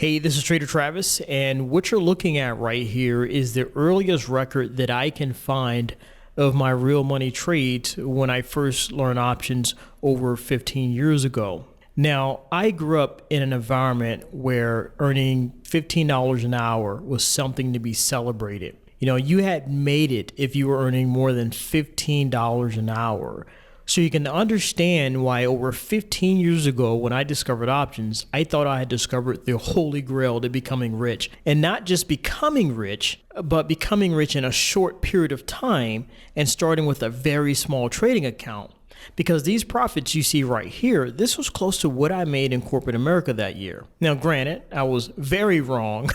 Hey, this is Trader Travis, and what you're looking at right here is the earliest record that I can find of my real money trades when I first learned options over 15 years ago. Now, I grew up in an environment where earning $15 an hour was something to be celebrated. You know, you had made it if you were earning more than $15 an hour. So you can understand why over 15 years ago, when I discovered options, I thought I had discovered the holy grail to becoming rich. And not just becoming rich, but becoming rich in a short period of time and starting with a very small trading account. Because these profits you see right here, this was close to what I made in corporate America that year. Now, granted, I was very wrong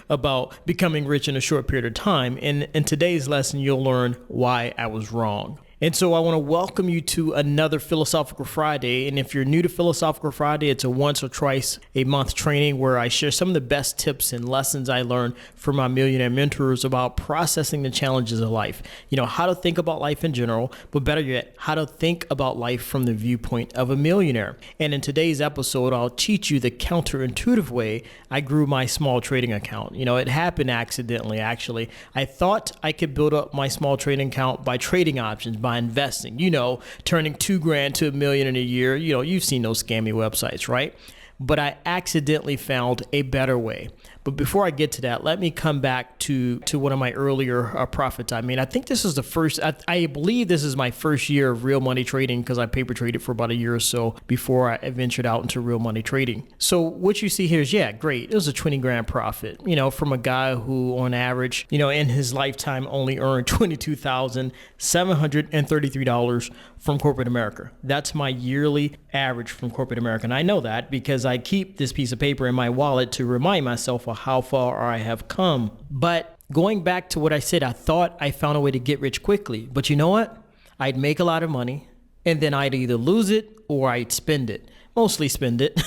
about becoming rich in a short period of time. And in today's lesson, you'll learn why I was wrong. And so I want to welcome you to another Philosophical Friday. And if you're new to Philosophical Friday, it's a once or twice a month training where I share some of the best tips and lessons I learned from my millionaire mentors about processing the challenges of life. You know, how to think about life in general, but better yet, how to think about life from the viewpoint of a millionaire. And in today's episode, I'll teach you the counterintuitive way I grew my small trading account. You know, it happened accidentally, actually. I thought I could build up my small trading account by trading options, by investing, you know, turning $2,000 to $1 million in a year. You know, you've seen those scammy websites, right? But I accidentally found a better way. But before I get to that, let me come back to one of my earlier profits. I mean, I think this is the first, I believe this is my first year of real money trading because I paper traded for about a year or so before I ventured out into real money trading. So what you see here is, yeah, great. It was a 20 grand profit, you know, from a guy who on average, you know, in his lifetime only earned $22,733 from corporate America. That's my yearly average from corporate America. And I know that because I keep this piece of paper in my wallet to remind myself of how far I have come. But going back to what I said, I thought I found a way to get rich quickly. But you know what? I'd make a lot of money and then I'd either lose it or I'd spend it. Mostly spend it.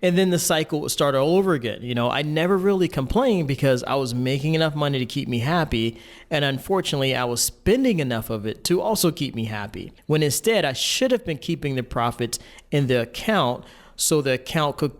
And then the cycle would start all over again. You know, I never really complained because I was making enough money to keep me happy. And unfortunately, I was spending enough of it to also keep me happy. When instead, I should have been keeping the profits in the account so the account could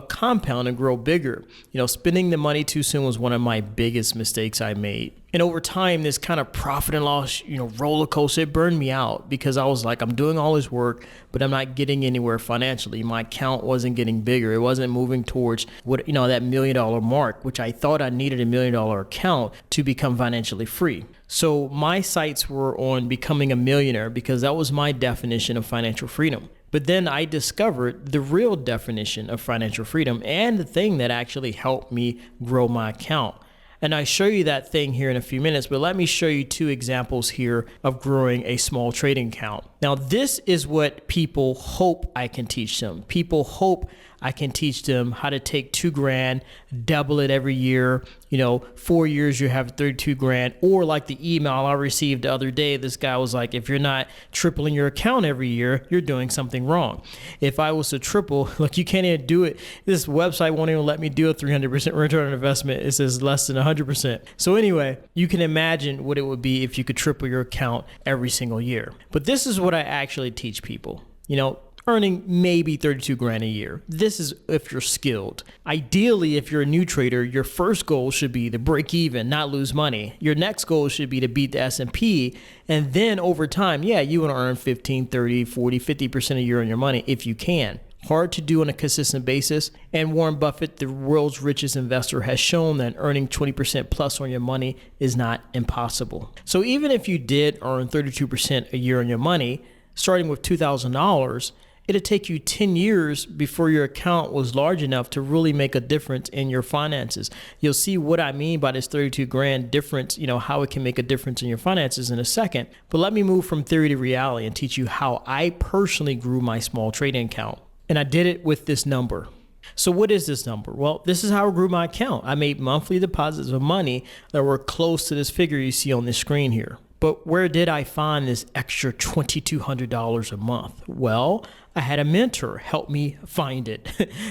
compound and grow bigger. You know, spending the money too soon was one of my biggest mistakes I made. And over time, this kind of profit and loss, you know, roller coaster, it burned me out because I was like, I'm doing all this work, but I'm not getting anywhere financially. My account wasn't getting bigger. It wasn't moving towards what, you know, that $1 million mark, which I thought I needed a $1 million account to become financially free. So my sights were on becoming a millionaire because that was my definition of financial freedom. But then I discovered the real definition of financial freedom and the thing that actually helped me grow my account. And I show you that thing here in a few minutes, but let me show you two examples here of growing a small trading account. Now, this is what people hope I can teach them. People hope I can teach them how to take $2,000, double it every year. You know, 4 years, you have 32 grand. Or like the email I received the other day, this guy was like, if you're not tripling your account every year, you're doing something wrong. If I was to triple, look, you can't even do it. This website won't even let me do a 300% return on investment. It says less than 100%. So anyway, you can imagine what it would be if you could triple your account every single year. But this is what I actually teach people. You know, earning maybe 32 grand a year. This is if you're skilled. Ideally, if you're a new trader, your first goal should be to break even, not lose money. Your next goal should be to beat the S&P. And then over time, yeah, you want to earn 15, 30, 40, 50% a year on your money if you can. Hard to do on a consistent basis. And Warren Buffett, the world's richest investor, has shown that earning 20% plus on your money is not impossible. So even if you did earn 32% a year on your money, starting with $2,000, it'd take you 10 years before your account was large enough to really make a difference in your finances. You'll see what I mean by this 32 grand difference, you know, how it can make a difference in your finances in a second. But let me move from theory to reality and teach you how I personally grew my small trading account. And I did it with this number. So what is this number? Well, this is how I grew my account. I made monthly deposits of money that were close to this figure you see on the screen here. But where did I find this extra $2,200 a month? Well, I had a mentor help me find it.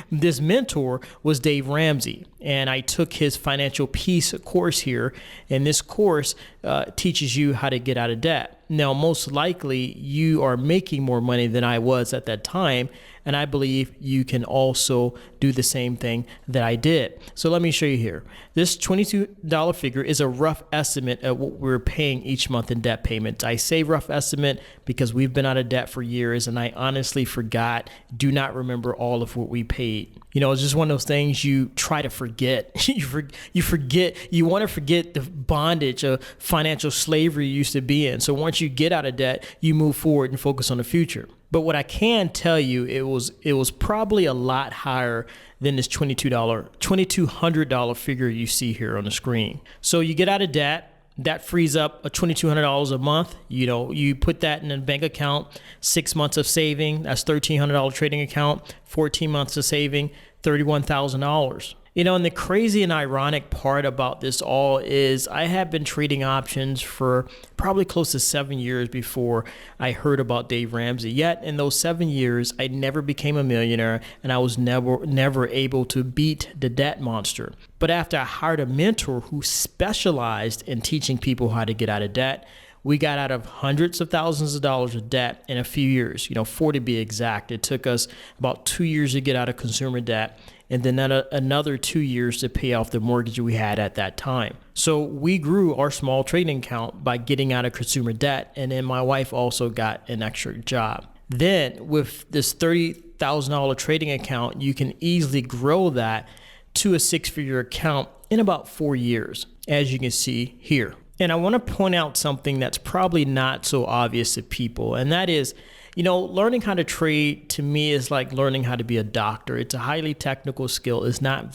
This mentor was Dave Ramsey, and I took his Financial Peace course here, and this course teaches you how to get out of debt. Now, most likely you are making more money than I was at that time. And I believe you can also do the same thing that I did. So let me show you here. This $22 figure is a rough estimate of what we're paying each month in debt payments. I say rough estimate because we've been out of debt for years and I honestly do not remember all of what we paid. It's just one of those things you try to forget. You forget, you want to forget the bondage of financial slavery you used to be in. So once you get out of debt, you move forward and focus on the future. But what I can tell you, it was probably a lot higher than this $2,200 figure you see here on the screen. So you get out of debt. That frees up $2,200 a month. You put that in a bank account, 6 months of saving, that's $1,300 trading account, 14 months of saving, $31,000. And the crazy and ironic part about this all is I have been trading options for probably close to 7 years before I heard about Dave Ramsey. Yet in those 7 years, I never became a millionaire and I was never able to beat the debt monster. But after I hired a mentor who specialized in teaching people how to get out of debt, we got out of hundreds of thousands of dollars of debt in a few years, 4 to be exact. It took us about 2 years to get out of consumer debt and then another 2 years to pay off the mortgage we had at that time. So we grew our small trading account by getting out of consumer debt. And then my wife also got an extra job. Then with this $30,000 trading account, you can easily grow that to a 6-figure account in about 4 years, as you can see here. And I want to point out something that's probably not so obvious to people, and that is, learning how to trade to me is like learning how to be a doctor. It's a highly technical skill. It's not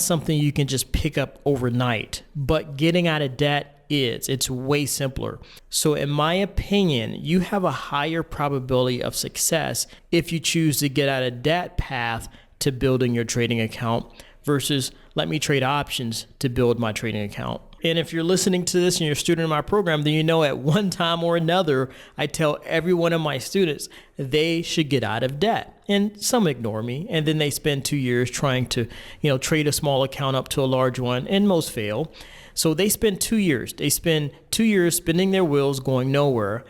something you can just pick up overnight, but getting out of debt it's way simpler. So in my opinion, you have a higher probability of success if you choose to get out of that path to building your trading account versus let me trade options to build my trading account. And if you're listening to this and you're a student in my program, then at one time or another, I tell every one of my students they should get out of debt. And some ignore me. And then they spend 2 years trying to, trade a small account up to a large one, and most fail. So they spend 2 years. They spend 2 years spinning their wheels going nowhere.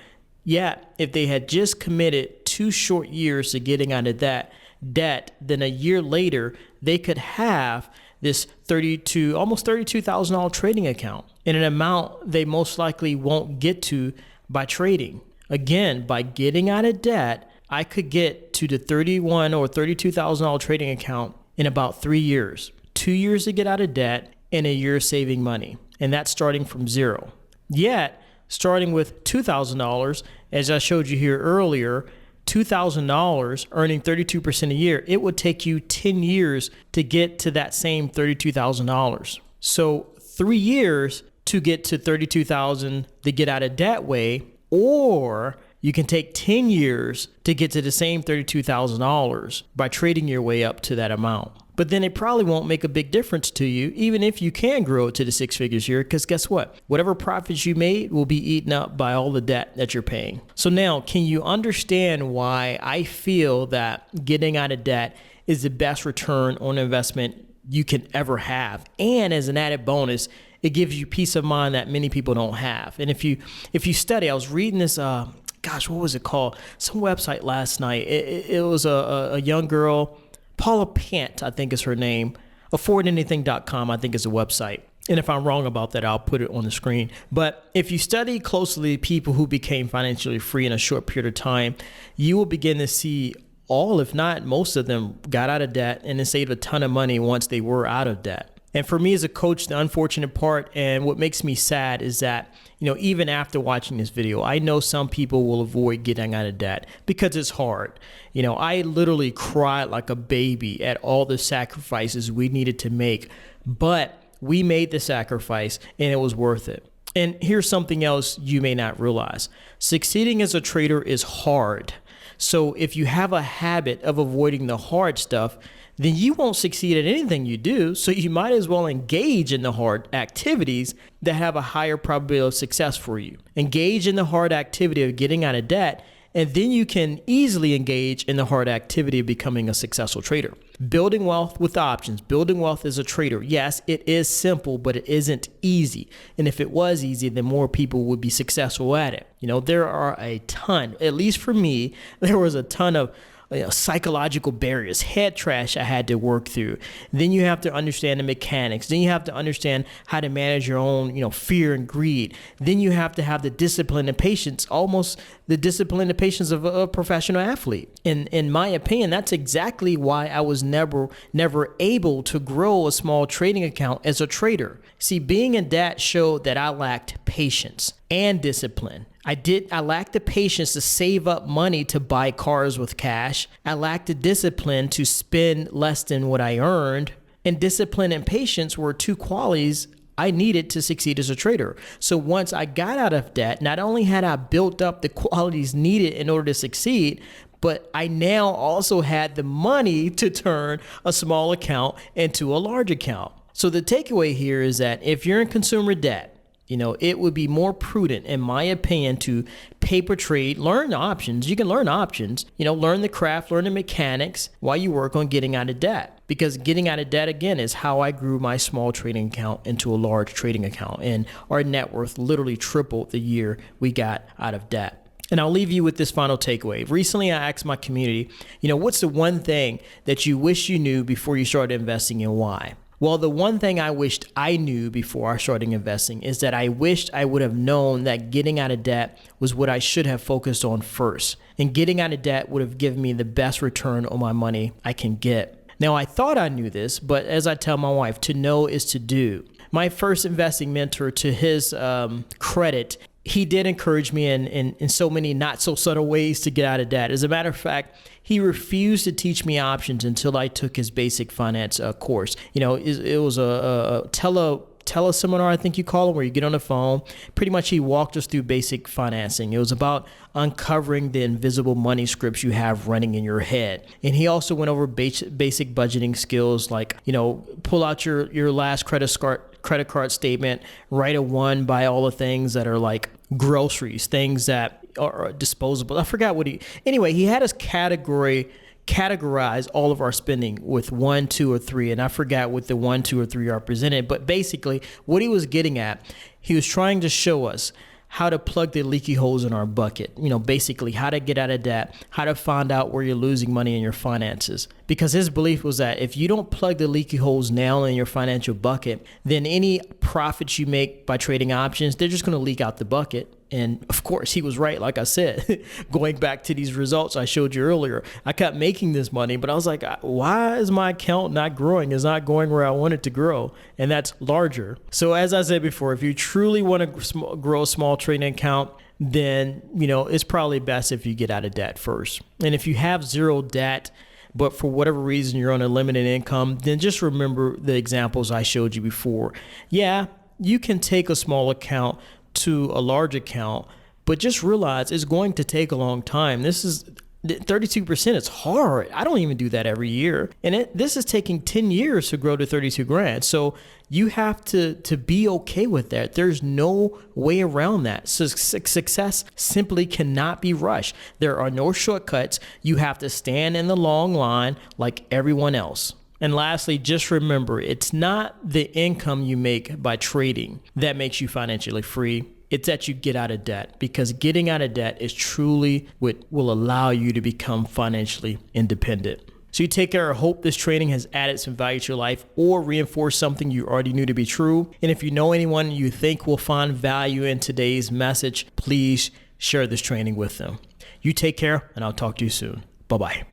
Yet, if they had just committed 2 short years to getting out of that debt, then a year later, they could have this almost $32,000 trading account in an amount they most likely won't get to by trading. Again, by getting out of debt, I could get to the $31,000 or $32,000 trading account in about 3 years. 2 years to get out of debt and a year saving money. And that's starting from zero. Yet, starting with $2,000, as I showed you here earlier, $2,000 earning 32% a year, it would take you 10 years to get to that same $32,000. So 3 years to get to $32,000 to get out of debt way, or you can take 10 years to get to the same $32,000 by trading your way up to that amount. But then it probably won't make a big difference to you, even if you can grow it to the 6 figures here, because guess what? Whatever profits you made will be eaten up by all the debt that you're paying. So now, can you understand why I feel that getting out of debt is the best return on investment you can ever have? And as an added bonus, it gives you peace of mind that many people don't have. And if you study, I was reading this, what was it called? Some website last night. It was a young girl, Paula Pant, I think is her name. AffordAnything.com, I think is a website. And if I'm wrong about that, I'll put it on the screen. But if you study closely people who became financially free in a short period of time, you will begin to see all, if not most of them, got out of debt and then saved a ton of money once they were out of debt. And for me as a coach, the unfortunate part and what makes me sad is that, even after watching this video, I know some people will avoid getting out of debt because it's hard. I literally cried like a baby at all the sacrifices we needed to make, but we made the sacrifice and it was worth it. And here's something else you may not realize. Succeeding as a trader is hard. So if you have a habit of avoiding the hard stuff, then you won't succeed at anything you do. So you might as well engage in the hard activities that have a higher probability of success for you. Engage in the hard activity of getting out of debt, and then you can easily engage in the hard activity of becoming a successful trader. Building wealth with options, building wealth as a trader. Yes, it is simple, but it isn't easy. And if it was easy, then more people would be successful at it. There are a ton, at least for me, there was a ton of psychological barriers, head trash I had to work through. Then you have to understand the mechanics. Then you have to understand how to manage your own, fear and greed. Then you have to have the discipline and patience, almost the discipline and patience of a professional athlete. In my opinion, that's exactly why I was never able to grow a small trading account as a trader. See, being in debt showed that I lacked patience and discipline. I lacked the patience to save up money to buy cars with cash. I lacked the discipline to spend less than what I earned. And discipline and patience were two qualities I needed to succeed as a trader. So once I got out of debt, not only had I built up the qualities needed in order to succeed, but I now also had the money to turn a small account into a large account. So the takeaway here is that if you're in consumer debt, it would be more prudent, in my opinion, to paper trade, learn the options. You can learn options, learn the craft, learn the mechanics while you work on getting out of debt. Because getting out of debt, again, is how I grew my small trading account into a large trading account. And our net worth literally tripled the year we got out of debt. And I'll leave you with this final takeaway. Recently, I asked my community, what's the one thing that you wish you knew before you started investing and why? Well, the one thing I wished I knew before I started investing is that I wished I would have known that getting out of debt was what I should have focused on first. And getting out of debt would have given me the best return on my money I can get. Now, I thought I knew this, but as I tell my wife, to know is to do. My first investing mentor, to his credit, he did encourage me in so many not so subtle ways to get out of debt. As a matter of fact, he refused to teach me options until I took his basic finance course. It was a teleseminar, I think you call it, where you get on the phone. Pretty much he walked us through basic financing. It was about uncovering the invisible money scripts you have running in your head. And he also went over basic budgeting skills like, pull out your last credit card statement, write a 1 by all the things that are like groceries, things that are disposable. I forgot he had us categorize all of our spending with 1, 2, or 3. And I forgot what the 1, 2, or 3 are presented. But basically what he was getting at, he was trying to show us how to plug the leaky holes in our bucket, basically how to get out of debt, how to find out where you're losing money in your finances. Because his belief was that if you don't plug the leaky holes now in your financial bucket, then any profits you make by trading options, they're just going to leak out the bucket. And of course, he was right. Like I said, going back to these results I showed you earlier, I kept making this money, but I was like, why is my account not growing? It's not going where I want it to grow. And that's larger. So as I said before, if you truly want to grow a small trading account, then, it's probably best if you get out of debt first. And if you have zero debt, but for whatever reason you're on a limited income, then just remember the examples I showed you before. Yeah, you can take a small account to a large account, but just realize it's going to take a long time. This is 32%. It's hard. I don't even do that every year. And this is taking 10 years to grow to 32 grand. So you have to be okay with that. There's no way around that. So success simply cannot be rushed. There are no shortcuts. You have to stand in the long line like everyone else. And lastly, just remember, it's not the income you make by trading that makes you financially free. It's that you get out of debt, because getting out of debt is truly what will allow you to become financially independent. So you take care. I hope this training has added some value to your life or reinforced something you already knew to be true. And if you know anyone you think will find value in today's message, please share this training with them. You take care, and I'll talk to you soon. Bye-bye.